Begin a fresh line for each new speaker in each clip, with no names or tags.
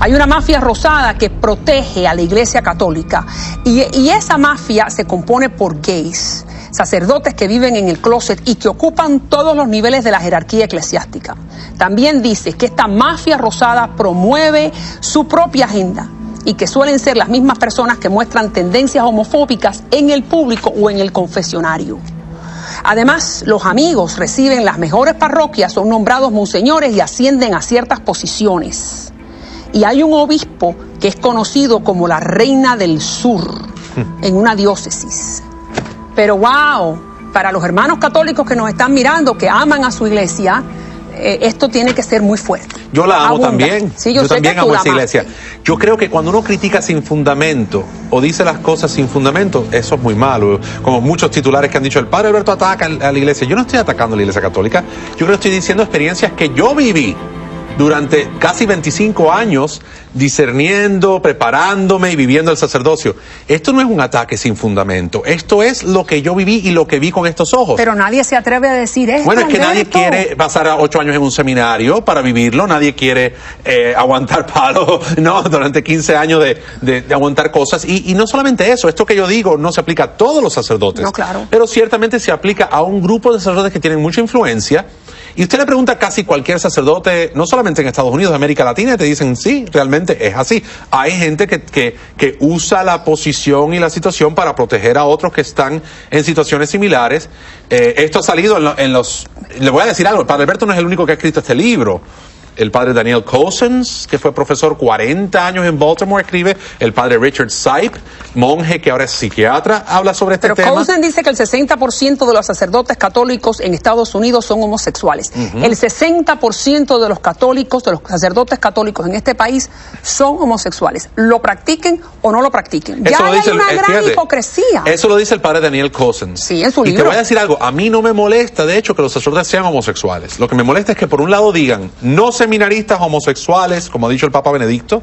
Hay una mafia rosada que protege a la Iglesia Católica y esa mafia se compone por gays, sacerdotes que viven en el closet y que ocupan todos los niveles de la jerarquía eclesiástica. También dice que esta mafia rosada promueve su propia agenda y que suelen ser las mismas personas que muestran tendencias homofóbicas en el público o en el confesionario. Además, los amigos reciben las mejores parroquias, son nombrados monseñores y ascienden a ciertas posiciones. Y hay un obispo que es conocido como la Reina del Sur en una diócesis. Pero wow, para los hermanos católicos que nos están mirando, que aman a su iglesia, esto tiene que ser muy fuerte.
Yo la amo también.
Sí, yo
también amo esa iglesia. Yo creo que cuando uno critica sin fundamento o dice las cosas sin fundamento, eso es muy malo. Como muchos titulares que han dicho, el padre Alberto ataca a la iglesia. Yo no estoy atacando a la iglesia católica. Yo creo que estoy diciendo experiencias que yo viví durante casi 25 años discerniendo, preparándome y viviendo el sacerdocio. Esto no es un ataque sin fundamento. Esto es lo que yo viví y lo que vi con estos ojos.
Pero nadie se atreve a decir esto.
Bueno, es que nadie quiere pasar 8 años en un seminario para vivirlo. Nadie quiere aguantar palo, ¿no? Durante 15 años de aguantar cosas. Y no solamente eso. Esto que yo digo no se aplica a todos los sacerdotes.
No, claro.
Pero ciertamente se aplica a un grupo de sacerdotes que tienen mucha influencia. Y usted le pregunta a casi cualquier sacerdote, no solamente en Estados Unidos, de América Latina, y te dicen, sí, realmente es así. Hay gente que usa la posición y la situación para proteger a otros que están en situaciones similares. Esto ha salido en los... Le voy a decir algo, el padre Alberto no es el único que ha escrito este libro. El padre Daniel Cousins, que fue profesor 40 años en Baltimore, escribe. El padre Richard Sipe, monje que ahora es psiquiatra, habla sobre este tema.
Pero Cousins dice que el 60% de los sacerdotes católicos en Estados Unidos son homosexuales. El 60% de los católicos, de los sacerdotes católicos en este país son homosexuales. Lo practiquen o no lo practiquen. Ya hay una gran hipocresía.
Eso lo dice el padre Daniel Cousins.
Sí, en su libro.
Y te voy a decir algo, a mí no me molesta, de hecho, que los sacerdotes sean homosexuales. Lo que me molesta es que por un lado digan, no seminaristas homosexuales, como ha dicho el Papa Benedicto,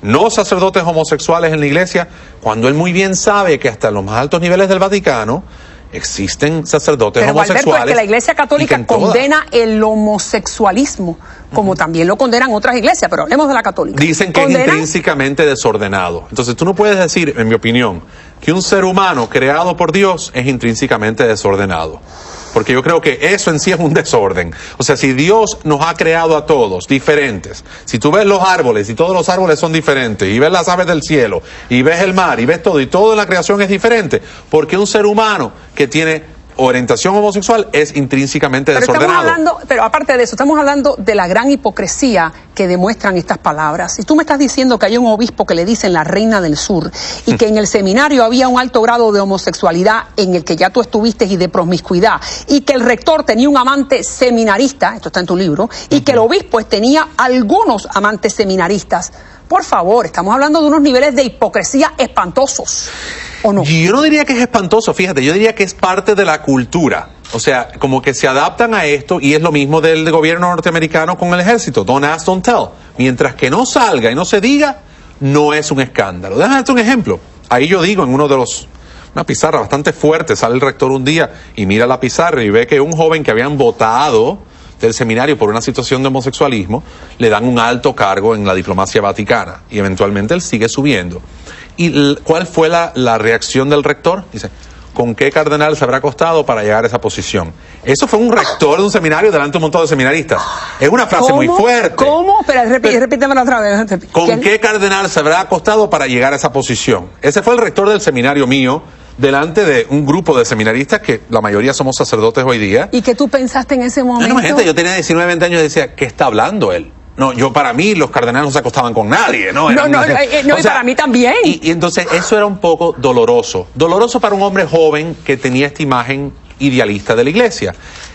no sacerdotes homosexuales en la iglesia, cuando él muy bien sabe que hasta en los más altos niveles del Vaticano existen sacerdotes homosexuales.
Pero Alberto, es que la Iglesia Católica condena el homosexualismo, como también lo condenan otras iglesias, pero hablemos de la católica.
Dicen que es intrínsecamente desordenado. Entonces tú no puedes decir, en mi opinión, que un ser humano creado por Dios es intrínsecamente desordenado. Porque yo creo que eso en sí es un desorden. O sea, si Dios nos ha creado a todos diferentes, si tú ves los árboles y todos los árboles son diferentes, y ves las aves del cielo, y ves el mar, y ves todo, y todo en la creación es diferente, porque un ser humano que tiene orientación homosexual es intrínsecamente desordenado.
Pero aparte de eso, estamos hablando de la gran hipocresía que demuestran estas palabras. Y tú me estás diciendo que hay un obispo que le dicen la Reina del Sur y que en el seminario había un alto grado de homosexualidad en el que ya tú estuviste y de promiscuidad, y que el rector tenía un amante seminarista, esto está en tu libro, y que el obispo tenía algunos amantes seminaristas. Por favor, estamos hablando de unos niveles de hipocresía espantosos, ¿o no?
Yo no diría que es espantoso, fíjate, yo diría que es parte de la cultura. O sea, como que se adaptan a esto, y es lo mismo del gobierno norteamericano con el ejército. Don't ask, don't tell. Mientras que no salga y no se diga, no es un escándalo. Déjame darte un ejemplo. Ahí yo digo, en una pizarra bastante fuerte, sale el rector un día y mira la pizarra y ve que un joven que habían votado del seminario por una situación de homosexualismo, le dan un alto cargo en la diplomacia vaticana, y eventualmente él sigue subiendo. ¿Y cuál fue la reacción del rector? Dice, ¿con qué cardenal se habrá acostado para llegar a esa posición? Eso fue un rector de un seminario delante de un montón de seminaristas. Es una frase muy fuerte.
¿Cómo? Espera, repítemelo otra vez.
¿Con qué cardenal se habrá acostado para llegar a esa posición? Ese fue el rector del seminario mío, delante de un grupo de seminaristas que la mayoría somos sacerdotes hoy día.
¿Y qué tú pensaste en ese momento?
No, gente, yo tenía 19, 20 años y decía, ¿qué está hablando él? No, para mí los cardenales no se acostaban con nadie, ¿no?
Y para mí también.
Y entonces eso era un poco doloroso. Doloroso para un hombre joven que tenía esta imagen idealista de la iglesia.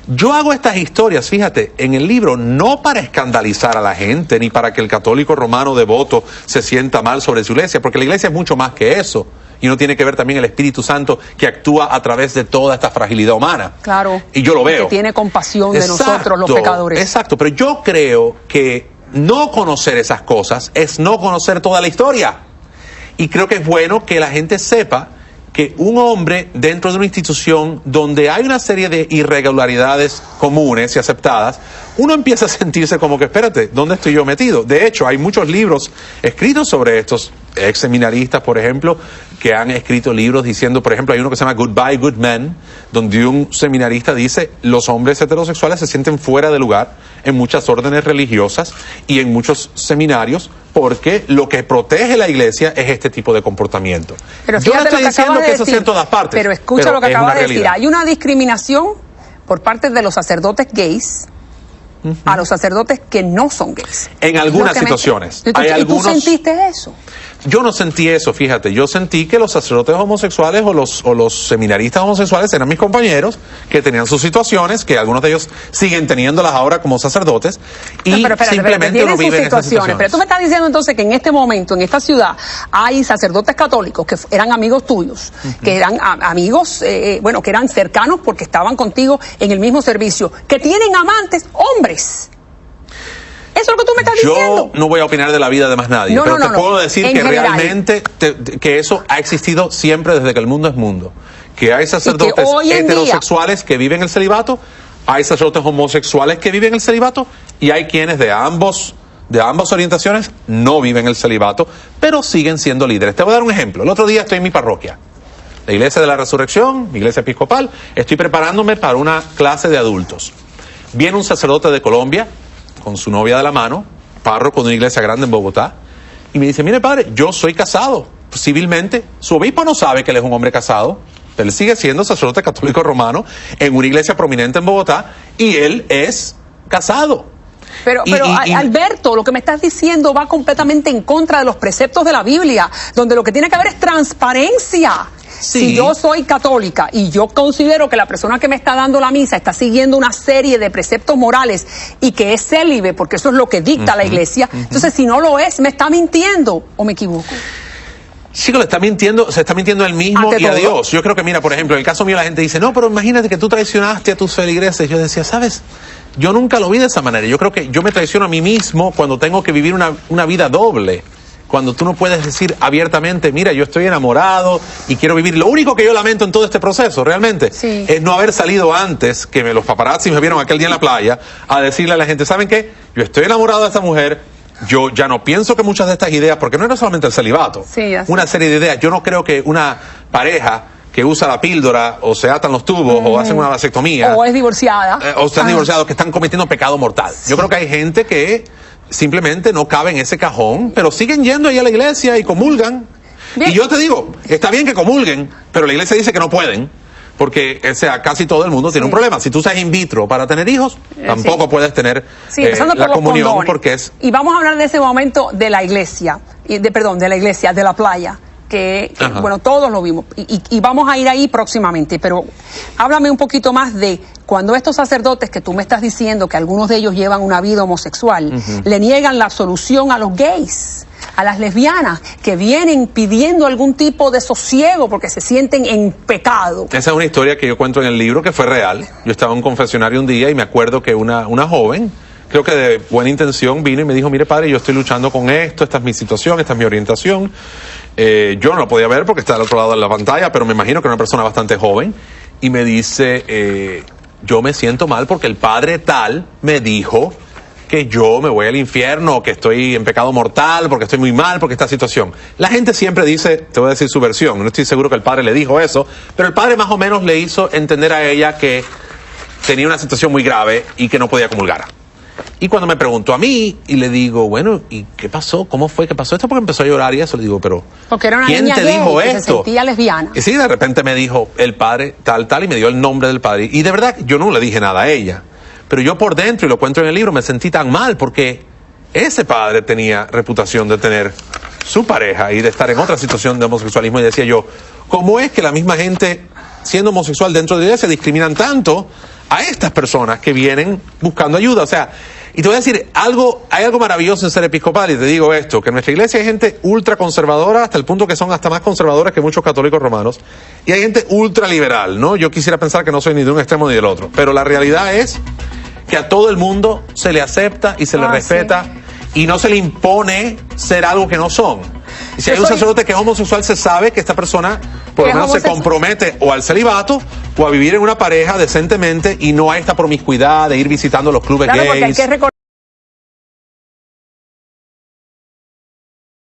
Yo hago estas historias, fíjate, en el libro, no para escandalizar a la gente, ni para que el católico romano devoto se sienta mal sobre su iglesia, porque la iglesia es mucho más que eso. Y uno tiene que ver también el Espíritu Santo que actúa a través de toda esta fragilidad humana.
Claro.
Y yo lo veo.
Que tiene compasión de nosotros los pecadores.
Exacto, pero yo creo que no conocer esas cosas es no conocer toda la historia. Y creo que es bueno que la gente sepa que un hombre dentro de una institución donde hay una serie de irregularidades comunes y aceptadas, uno empieza a sentirse como que, espérate, ¿dónde estoy yo metido? De hecho, hay muchos libros escritos sobre estos ex seminaristas, por ejemplo, que han escrito libros diciendo, por ejemplo, hay uno que se llama Goodbye Good Men, donde un seminarista dice, los hombres heterosexuales se sienten fuera de lugar en muchas órdenes religiosas y en muchos seminarios, porque lo que protege la iglesia es este tipo de comportamiento.
Pero
yo no estoy diciendo que eso
decir,
sea en todas partes.
Pero escucha
pero
lo que acabas de decir.
realidad.
Hay una discriminación por parte de los sacerdotes gays a los sacerdotes que no son gays.
En algunas situaciones.
¿Y tú sentiste eso?
Yo no sentí eso, fíjate. Yo sentí que los sacerdotes homosexuales o los seminaristas homosexuales eran mis compañeros, que tenían sus situaciones, que algunos de ellos siguen teniéndolas ahora como sacerdotes, y simplemente uno vive en esas situaciones.
Pero tú me estás diciendo entonces que en este momento, en esta ciudad, hay sacerdotes católicos que eran amigos tuyos, que eran amigos, que eran cercanos porque estaban contigo en el mismo servicio, que tienen amantes hombres. Eso es lo que tú me estás diciendo.
Yo no voy a opinar de la vida de más nadie, pero te puedo decir que
general,
realmente que eso ha existido siempre desde que el mundo es mundo. Que hay sacerdotes heterosexuales que viven el celibato, hay sacerdotes homosexuales que viven el celibato, y hay quienes de ambas orientaciones no viven el celibato, pero siguen siendo líderes. Te voy a dar un ejemplo. El otro día estoy en mi parroquia, la Iglesia de la Resurrección, mi iglesia episcopal. Estoy preparándome para una clase de adultos. Viene un sacerdote de Colombia con su novia de la mano, párroco de una iglesia grande en Bogotá, y me dice, mire padre, yo soy casado civilmente. Su obispo no sabe que él es un hombre casado, pero él sigue siendo sacerdote católico romano en una iglesia prominente en Bogotá, y él es casado.
Pero Alberto, lo que me estás diciendo va completamente en contra de los preceptos de la Biblia, donde lo que tiene que haber es transparencia. Sí. Si yo soy católica y yo considero que la persona que me está dando la misa está siguiendo una serie de preceptos morales y que es célibe, porque eso es lo que dicta la iglesia, entonces si no lo es, ¿me está mintiendo o me equivoco?
Sí, se está mintiendo él mismo y a Dios. Yo creo que, mira, por ejemplo, en el caso mío la gente dice, no, pero imagínate que tú traicionaste a tus feligreses. Yo decía, ¿sabes? Yo nunca lo vi de esa manera. Yo creo que yo me traiciono a mí mismo cuando tengo que vivir una vida doble. Cuando tú no puedes decir abiertamente, mira, yo estoy enamorado y quiero vivir. Lo único que yo lamento en todo este proceso, realmente, es no haber salido antes, que los paparazzi me vieron aquel día en la playa, a decirle a la gente, ¿saben qué? Yo estoy enamorado de esta mujer, yo ya no pienso que muchas de estas ideas, porque no era solamente el celibato, una serie de ideas. Yo no creo que una pareja que usa la píldora, o se atan los tubos, o hacen una vasectomía,
o es divorciada,
o están divorciados, que están cometiendo pecado mortal. Yo creo que hay gente que simplemente no cabe en ese cajón, pero siguen yendo ahí a la iglesia y comulgan. Bien. Y yo te digo, está bien que comulguen, pero la iglesia dice que no pueden, porque casi todo el mundo tiene un problema. Si tú usas in vitro para tener hijos, tampoco puedes tener la comunión, porque es...
Y vamos a hablar de ese momento de la iglesia, de la playa, que bueno, todos lo vimos, y vamos a ir ahí próximamente, pero háblame un poquito más de cuando estos sacerdotes que tú me estás diciendo que algunos de ellos llevan una vida homosexual, le niegan la absolución a los gays, a las lesbianas, que vienen pidiendo algún tipo de sosiego porque se sienten en pecado.
Esa es una historia que yo cuento en el libro, que fue real. Yo estaba en un confesionario un día y me acuerdo que una joven, creo que de buena intención, vino y me dijo, mire padre, yo estoy luchando con esto, esta es mi situación, esta es mi orientación. Yo no lo podía ver porque está al otro lado de la pantalla, pero me imagino que era una persona bastante joven, y me dice, yo me siento mal porque el padre tal me dijo que yo me voy al infierno, que estoy en pecado mortal, porque estoy muy mal, porque esta situación. La gente siempre dice, te voy a decir su versión, no estoy seguro que el padre le dijo eso, pero el padre más o menos le hizo entender a ella que tenía una situación muy grave y que no podía comulgar. Y cuando me preguntó a mí, y le digo, bueno, ¿y qué pasó? ¿Cómo fue que pasó esto? Porque empezó a llorar y eso. Le digo, pero
porque era una
¿quién
niña
te
gay
dijo
que
esto?
Se sentía lesbiana.
Y sí, de repente me dijo el padre tal, y me dio el nombre del padre. Y de verdad, yo no le dije nada a ella. Pero yo por dentro, y lo cuento en el libro, me sentí tan mal porque ese padre tenía reputación de tener su pareja y de estar en otra situación de homosexualismo. Y decía yo, ¿cómo es que la misma gente, siendo homosexual dentro de la iglesia, discriminan tanto a estas personas que vienen buscando ayuda? O sea, y te voy a decir, hay algo maravilloso en ser episcopal, y te digo esto, que en nuestra iglesia hay gente ultra conservadora, hasta el punto que son hasta más conservadores que muchos católicos romanos, y hay gente ultra liberal, ¿no? Yo quisiera pensar que no soy ni de un extremo ni del otro, pero la realidad es que a todo el mundo se le acepta y se le respeta, y no se le impone ser algo que no son. Y si hay un sacerdote que es homosexual, se sabe que esta persona por lo menos se compromete o al celibato o a vivir en una pareja decentemente y no hay esta promiscuidad de ir visitando los clubes gays.